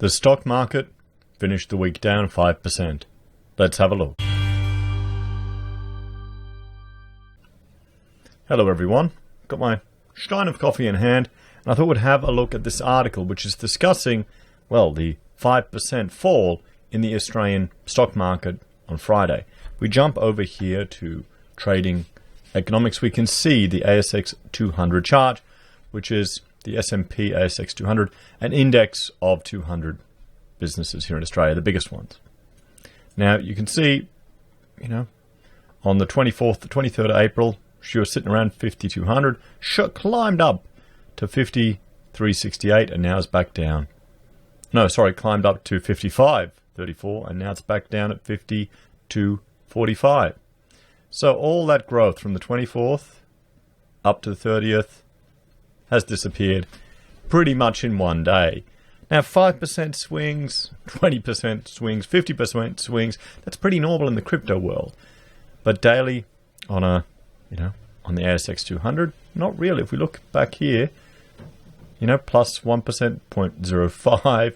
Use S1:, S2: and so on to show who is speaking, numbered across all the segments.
S1: The stock market finished the week down 5%. Let's have a look. Hello everyone. Got my stein of coffee in hand, and I thought we'd have a look at this article which is discussing, well, the 5% fall in the Australian stock market on Friday. We jump over here to trading economics. We can see the ASX 200 chart, which is the S&P ASX 200, an index of 200 businesses here in Australia, the biggest ones. Now, you can see, on the 24th, the 23rd of April, she was sitting around 5,200, climbed up to 5,368, and now it's back down. No, sorry, climbed up to 55.34, and now it's back down at 52.45. So all that growth from the 24th up to the 30th has disappeared pretty much in one day. Now, 5% swings, 20% swings, 50% swings, that's pretty normal in the crypto world. But daily on on the ASX 200, not really. If we look back here, plus 1%, 0.05,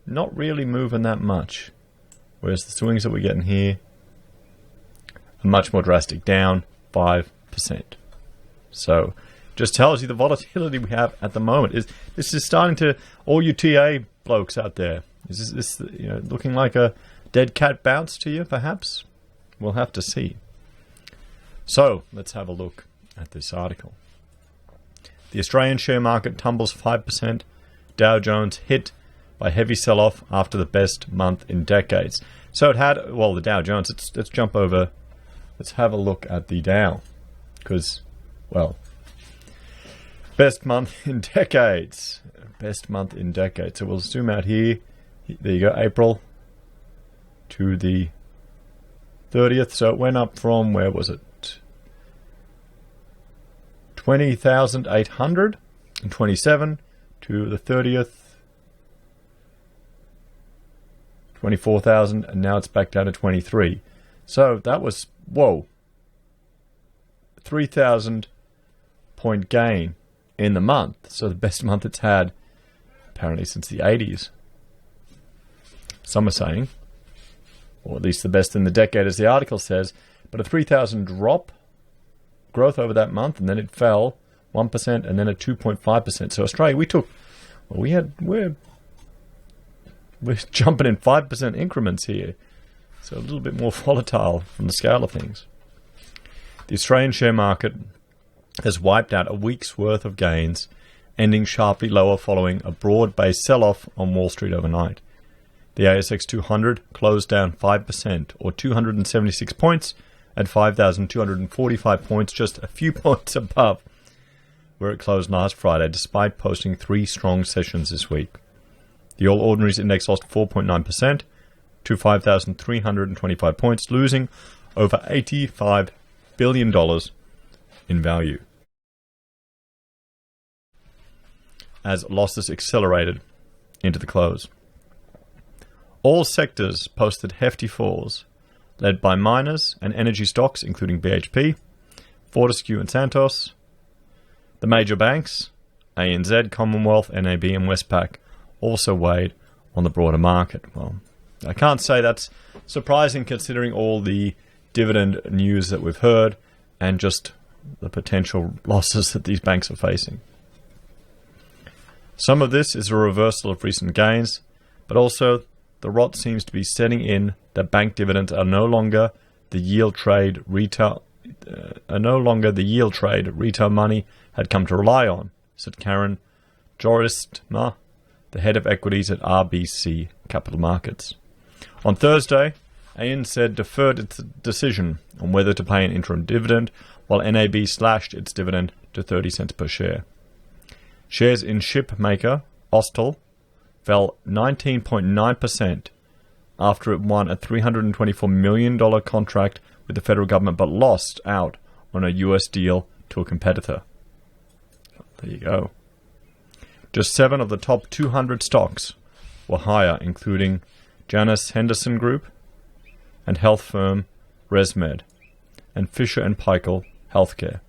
S1: not really moving that much. Whereas the swings that we're getting here are much more drastic, down 5%. So just tells you the volatility we have at the moment. This is starting to, all you TA blokes out there, is this looking like a dead cat bounce to you, perhaps? We'll have to see. So let's have a look at this article. The Australian share market tumbles 5%. Dow Jones hit by heavy sell-off after the best month in decades. So it had, the Dow Jones, let's jump over, let's have a look at the Dow. Because, best month in decades. Best month in decades. So we'll zoom out here. There you go, April to the 30th. So it went up from, where was it? 20,827 to the 30th. 24,000, and now it's back down to 23. So that was, 3,000 point gain in the month. So the best month it's had apparently since the 80s. Some are saying, or at least the best in the decade, as the article says, but a 3,000 drop growth over that month, and then it fell 1% and then a 2.5%. So Australia, we're jumping in 5% increments here. So a little bit more volatile from the scale of things. The Australian share market has wiped out a week's worth of gains, ending sharply lower following a broad-based sell-off on Wall Street overnight. The ASX 200 closed down 5%, or 276 points, at 5,245 points, just a few points above where it closed last Friday, despite posting 3 strong sessions this week. The All Ordinaries Index lost 4.9% to 5,325 points, losing over $85 billion in value, as losses accelerated into the close. All sectors posted hefty falls, led by miners and energy stocks, including BHP, Fortescue and Santos. The major banks, ANZ, Commonwealth, NAB and Westpac, also weighed on the broader market. Well, I can't say that's surprising considering all the dividend news that we've heard and just the potential losses that these banks are facing. Some of this is a reversal of recent gains, but also the rot seems to be setting in that bank dividends are no longer the yield trade retail money had come to rely on, said Karen Jorisma, the head of equities at RBC Capital Markets. On Thursday, ANZ deferred its decision on whether to pay an interim dividend, while NAB slashed its dividend to 30 cents per share. Shares in ship maker Austal fell 19.9% after it won a $324 million contract with the federal government but lost out on a US deal to a competitor. There you go. Just 7 of the top 200 stocks were higher, including Janus Henderson Group and health firm ResMed and Fisher & Paykel Healthcare.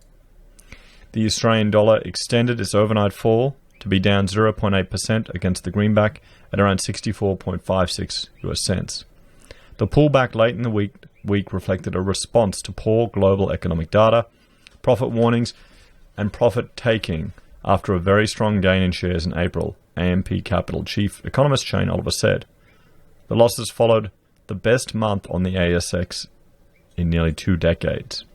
S1: The Australian dollar extended its overnight fall to to be down 0.8% against the greenback at around 64.56 US cents. The pullback late in the week reflected a response to poor global economic data, profit warnings, and profit taking after a very strong gain in shares in April, AMP Capital chief economist Shane Oliver said. The losses followed the best month on the ASX in nearly 2 decades.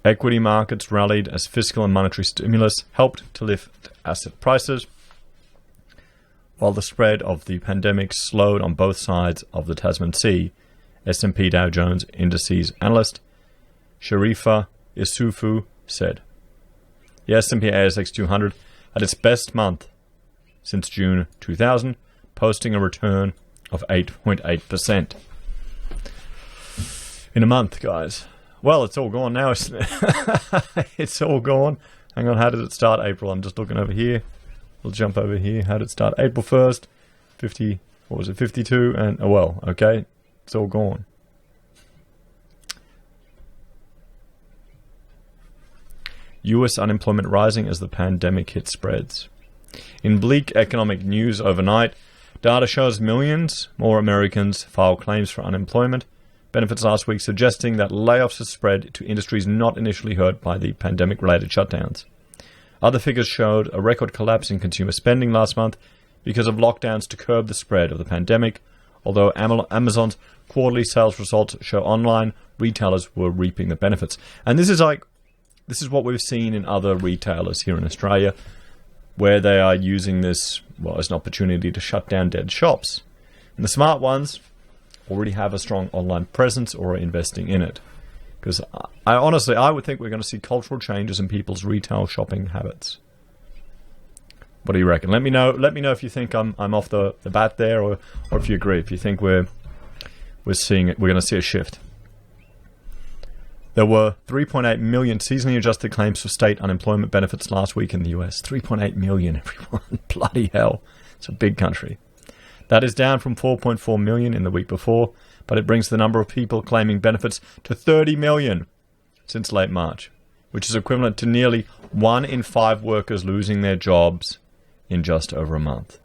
S1: Equity markets rallied as fiscal and monetary stimulus helped to lift asset prices, while the spread of the pandemic slowed on both sides of the Tasman Sea. S&P Dow Jones Indices analyst Sharifa Isufu said. The S&P ASX 200 had its best month since June 2000, posting a return of 8.8%. In a month, guys. Well, it's all gone now, isn't it? It's all gone. Hang on, how did it start April? I'm just looking over here. We'll jump over here. How did it start? April 1st, 50, what was it, 52? And, oh well, okay. It's all gone. US unemployment rising as the pandemic hit spreads. In bleak economic news overnight, data shows millions more Americans file claims for unemployment benefits last week, suggesting that layoffs have spread to industries not initially hurt by the pandemic-related shutdowns. Other figures showed a record collapse in consumer spending last month because of lockdowns to curb the spread of the pandemic, although Amazon's quarterly sales results show online retailers were reaping the benefits. And this is what we've seen in other retailers here in Australia, where they are using this, well, as an opportunity to shut down dead shops. And the smart ones already have a strong online presence or are investing in it. Because I would think we're going to see cultural changes in people's retail shopping habits. What do you reckon? Let me know if you think I'm off the bat there, or if you agree, if you think we're going to see a shift. There were 3.8 million seasonally adjusted claims for state unemployment benefits last week in the US. 3.8 million, everyone. Bloody hell. It's a big country. That is down from 4.4 million in the week before, but it brings the number of people claiming benefits to 30 million since late March, which is equivalent to nearly 1 in 5 workers losing their jobs in just over a month.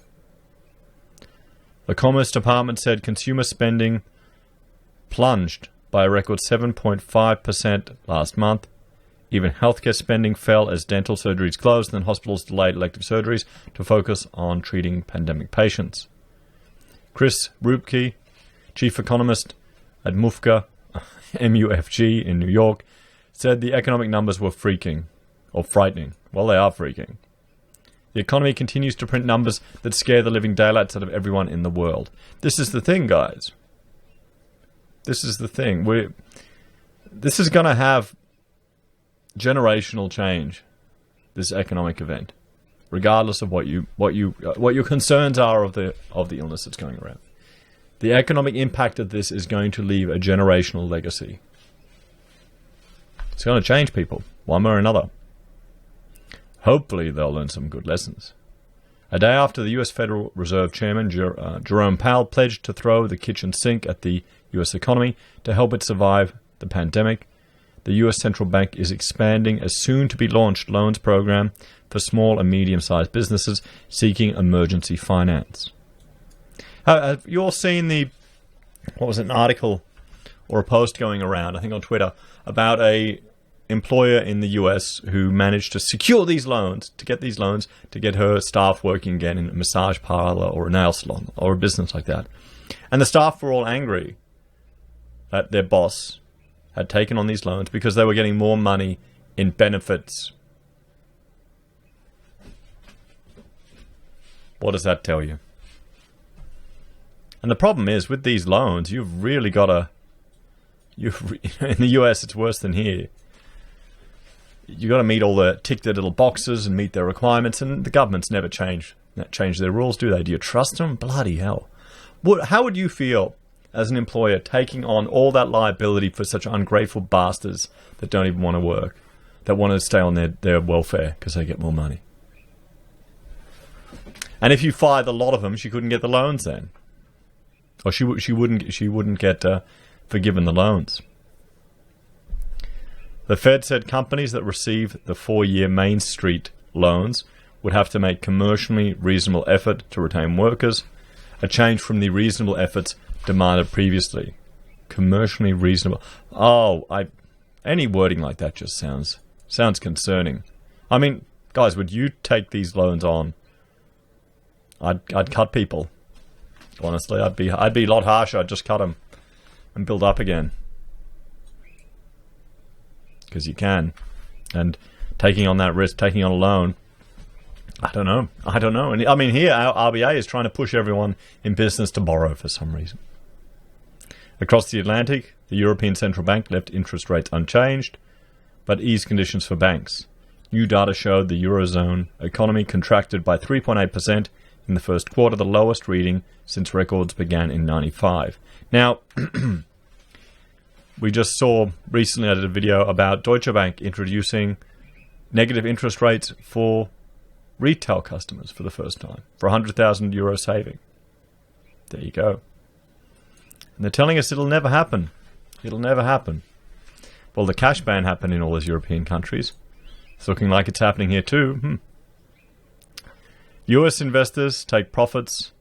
S1: The Commerce Department said consumer spending plunged by a record 7.5% last month. Even healthcare spending fell as dental surgeries closed and hospitals delayed elective surgeries to focus on treating pandemic patients. Chris Rupke, chief economist at MUFG in New York, said the economic numbers were frightening. Well, they are freaking. The economy continues to print numbers that scare the living daylights out of everyone in the world. This is the thing, guys. This is the thing. This is going to have generational change, this economic event, regardless of what your concerns are of the illness that's going around. The economic impact of this is going to leave a generational legacy. It's going to change people, one way or another. Hopefully they'll learn some good lessons. A day after the US Federal Reserve Chairman Jerome Powell pledged to throw the kitchen sink at the US economy to help it survive the pandemic, the US Central Bank is expanding a soon-to-be-launched loans program for small and medium-sized businesses seeking emergency finance. Have you all seen an article or a post going around, I think on Twitter, about a employer in the US who managed to secure these loans, to get her staff working again in a massage parlor or a nail salon or a business like that. And the staff were all angry that their boss had taken on these loans because they were getting more money in benefits. What does that tell you? And the problem is, with these loans, you've really got to... in the US, it's worse than here. You've got to tick their little boxes and meet their requirements, and the government's never change their rules, do they? Do you trust them? Bloody hell. How would you feel as an employer taking on all that liability for such ungrateful bastards that don't even want to work, that want to stay on their welfare because they get more money? And if you fired a lot of them, she couldn't get the loans then. Or she wouldn't get forgiven the loans. The Fed said companies that receive the 4-year Main Street loans would have to make commercially reasonable effort to retain workers, a change from the reasonable efforts demanded previously. Commercially reasonable. Any wording like that just sounds concerning. I mean, guys, would you take these loans on? I'd cut people. Honestly, I'd be a lot harsher. I'd just cut them and build up again, because you can. And taking on that risk, taking on a loan, I don't know. And I mean, here our RBA is trying to push everyone in business to borrow for some reason. Across the Atlantic, the European Central Bank left interest rates unchanged, but eased conditions for banks. New data showed the Eurozone economy contracted by 3.8% in the first quarter, the lowest reading since records began in 1995. Now, we just saw recently, I did a video about Deutsche Bank introducing negative interest rates for retail customers for the first time, for €100,000 saving. There you go. And they're telling us it'll never happen. It'll never happen. Well, the cash ban happened in all those European countries. It's looking like it's happening here too. US investors take profits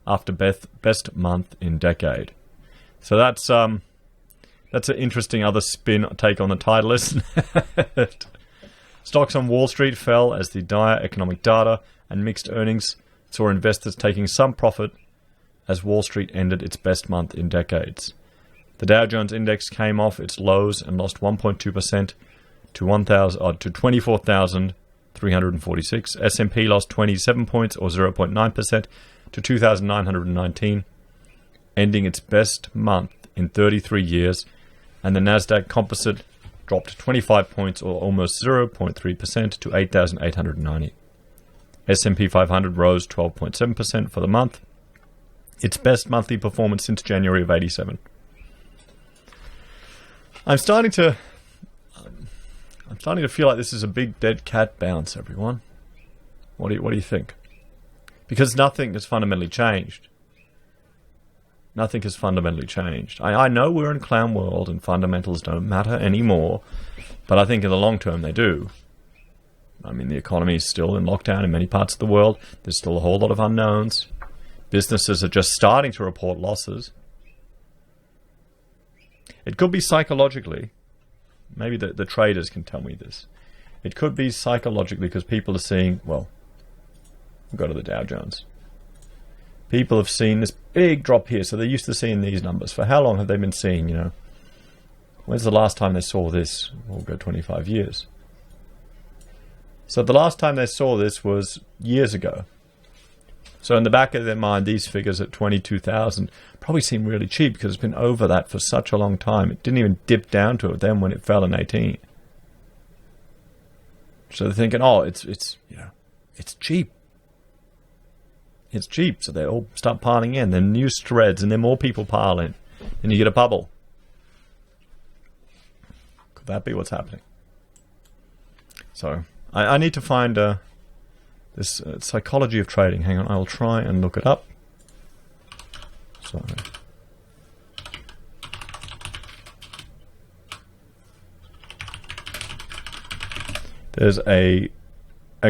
S1: after best month in decade. So that's an interesting other take on the title, isn't it? Stocks on Wall Street fell as the dire economic data and mixed earnings saw investors taking some profit as Wall Street ended its best month in decades. The Dow Jones Index came off its lows and lost 1.2% to 24,346. S&P lost 27 points or 0.9% to 2,919, ending its best month in 33 years, and the Nasdaq Composite dropped 25 points or almost 0.3% to 8,890. S&P 500 rose 12.7% for the month, its best monthly performance since January of 87. I'm starting to feel like this is a big dead cat bounce, everyone. What do you think? Because nothing has fundamentally changed. Nothing has fundamentally changed. I know we're in clown world and fundamentals don't matter anymore, but I think in the long term they do. I mean, the economy is still in lockdown in many parts of the world. There's still a whole lot of unknowns. Businesses are just starting to report losses. It could be psychologically. Maybe the traders can tell me this. It could be psychologically because people are seeing, well, we'll go to the Dow Jones. People have seen this big drop here, so they're used to seeing these numbers. For how long have they been seeing, when's the last time they saw this? We'll go 25 years. So the last time they saw this was years ago. So in the back of their mind, these figures at 22,000 probably seem really cheap because it's been over that for such a long time. It didn't even dip down to it then when it fell in 18. So they're thinking, it's cheap. It's cheap. So they all start piling in. Then new threads and then more people pile in. And you get a bubble. Could that be what's happening? So I need to find this psychology of trading. Hang on, I'll try and look it up. So there's a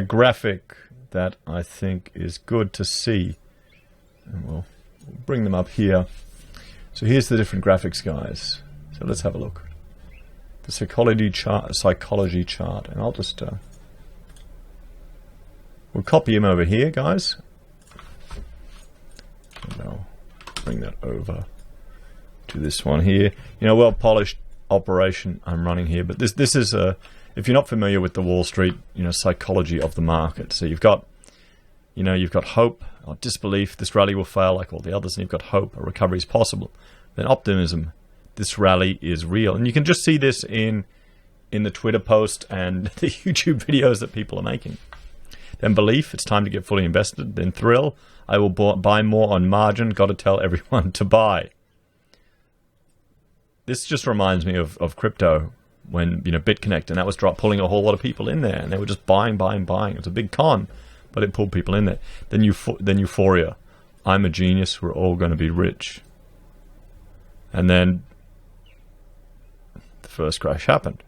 S1: graphic that I think is good to see. And we'll bring them up here. So here's the different graphics, guys. So let's have a look. The psychology chart, and I'll just we'll copy him over here, guys. And I'll bring that over to this one here. Well polished operation I'm running here, but this is a. If you're not familiar with the Wall Street, psychology of the market, so you've got hope or disbelief, this rally will fail like all the others, and you've got hope, a recovery is possible. Then optimism, this rally is real, and you can just see this in the Twitter post and the YouTube videos that people are making. Then belief, it's time to get fully invested. Then thrill, I will buy more on margin. Got to tell everyone to buy. This just reminds me of crypto. When BitConnect, and that was pulling a whole lot of people in there, and they were just buying. It was a big con, but it pulled people in there. Then euphoria, I'm a genius. We're all going to be rich. And then the first crash happened.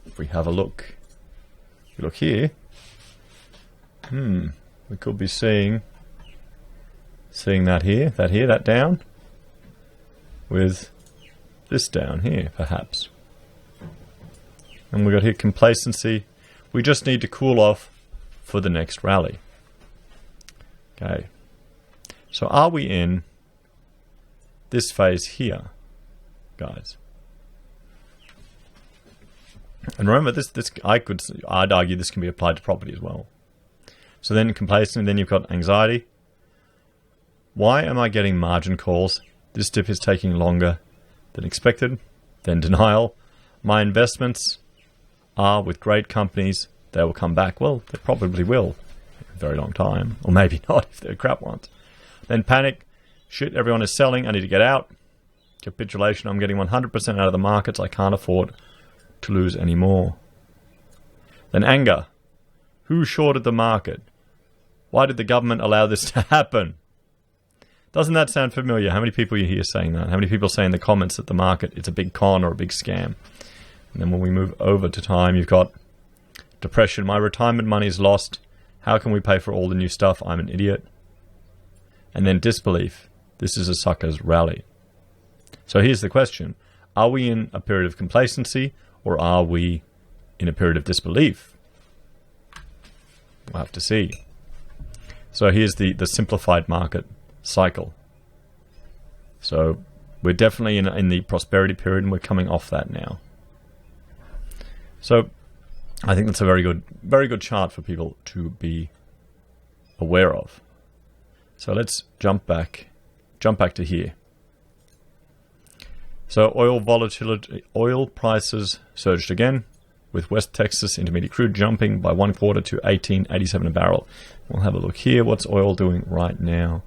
S1: If we have a look, here, We could be seeing that down, with this down here, perhaps. And we got here complacency. We just need to cool off for the next rally. Okay. So are we in this phase here, guys? And remember, I'd argue this can be applied to property as well. So then complacent, then you've got anxiety. Why am I getting margin calls? This dip is taking longer than expected. Then denial. My investments are with great companies. They will come back. Well, they probably will in a very long time. Or maybe not if they're crap ones. Then panic. Shit, everyone is selling. I need to get out. Capitulation. I'm getting 100% out of the markets. I can't afford to lose any more. Then anger. Who shorted the market? Why did the government allow this to happen? Doesn't that sound familiar? How many people you hear saying that? How many people say in the comments that the market, it's a big con or a big scam? And then when we move over to time, you've got depression. My retirement money is lost. How can we pay for all the new stuff? I'm an idiot. And then disbelief. This is a sucker's rally. So here's the question. Are we in a period of complacency, or are we in a period of disbelief? We'll have to see. So here's the simplified market cycle. So we're definitely in the prosperity period, and we're coming off that now. So I think that's a very good chart for people to be aware of. So let's jump back to here. So oil prices surged again, with West Texas Intermediate crude jumping by 1/4 to $18.87 a barrel. We'll have a look here. What's oil doing right now?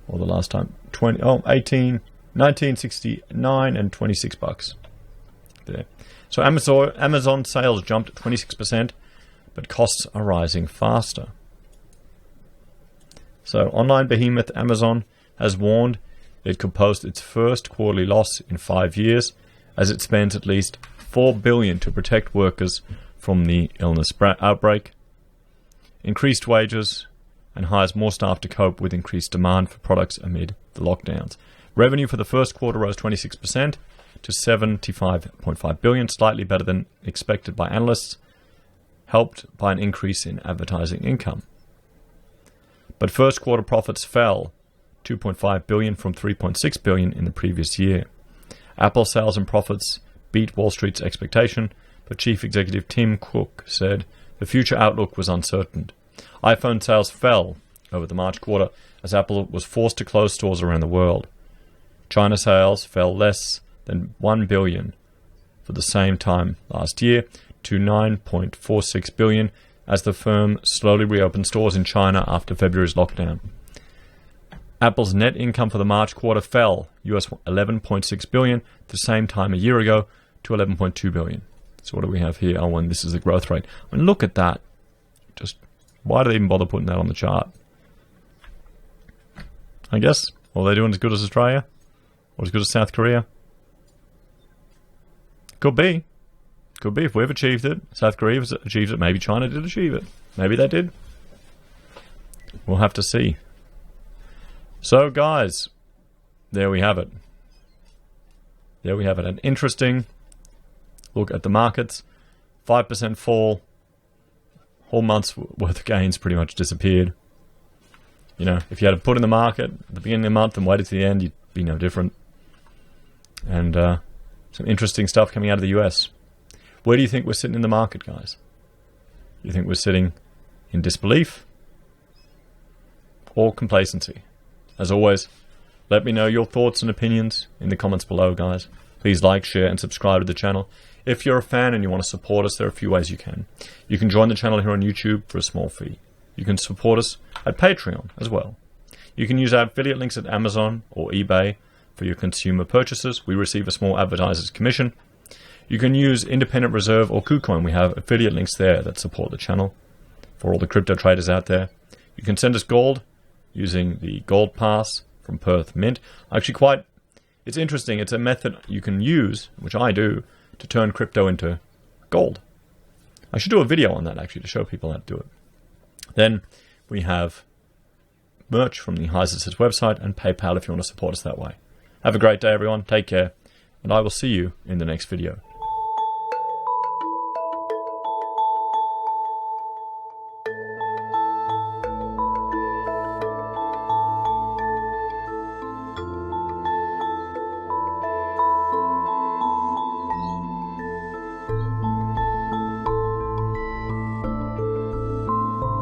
S1: Or the last time, 1969 and $26 there. So Amazon sales jumped 26%, but costs are rising faster. So online behemoth Amazon has warned it could post its first quarterly loss in 5 years, as it spends at least $4 billion to protect workers from the illness outbreak, increased wages, and hires more staff to cope with increased demand for products amid the lockdowns. Revenue for the first quarter rose 26% to $75.5 billion, slightly better than expected by analysts, helped by an increase in advertising income. But first quarter profits fell $2.5 billion from $3.6 billion in the previous year. Apple sales and profits beat Wall Street's expectation, but Chief Executive Tim Cook said the future outlook was uncertain. iPhone sales fell over the March quarter as Apple was forced to close stores around the world. China sales fell less than $1 billion for the same time last year to $9.46 billion as the firm slowly reopened stores in China after February's lockdown. Apple's net income for the March quarter fell US $11.6 billion the same time a year ago to $11.2 billion. So what do we have here? Oh, and this is the growth rate. I mean, look at that. Just why do they even bother putting that on the chart? I guess, well, they're doing as good as Australia or as good as South Korea. Could be. Could be. If we've achieved it, South Korea has achieved it, maybe China did achieve it. Maybe they did. We'll have to see. So, guys, there we have it. There we have it. An interesting look at the markets. 5% fall. Whole month's worth of gains pretty much disappeared. You know, if you had to put in the market at the beginning of the month and waited to the end, you'd be no different. And some interesting stuff coming out of the US. Where do you think we're sitting in the market, guys? You think we're sitting in disbelief or complacency? As always, let me know your thoughts and opinions in the comments below, guys. Please like, share, and subscribe to the channel. If you're a fan and you want to support us, there are a few ways you can. You can join the channel here on YouTube for a small fee. You can support us at Patreon as well. You can use our affiliate links at Amazon or eBay for your consumer purchases. We receive a small advertiser's commission. You can use Independent Reserve or Kucoin. We have affiliate links there that support the channel for all the crypto traders out there. You can send us gold using the Gold Pass from Perth Mint. Actually, it's interesting. It's a method you can use, which I do, to turn crypto into gold. I should do a video on that, actually, to show people how to do it. Then we have merch from the HeiseSays website and PayPal if you want to support us that way. Have a great day, everyone. Take care, and I will see you in the next video.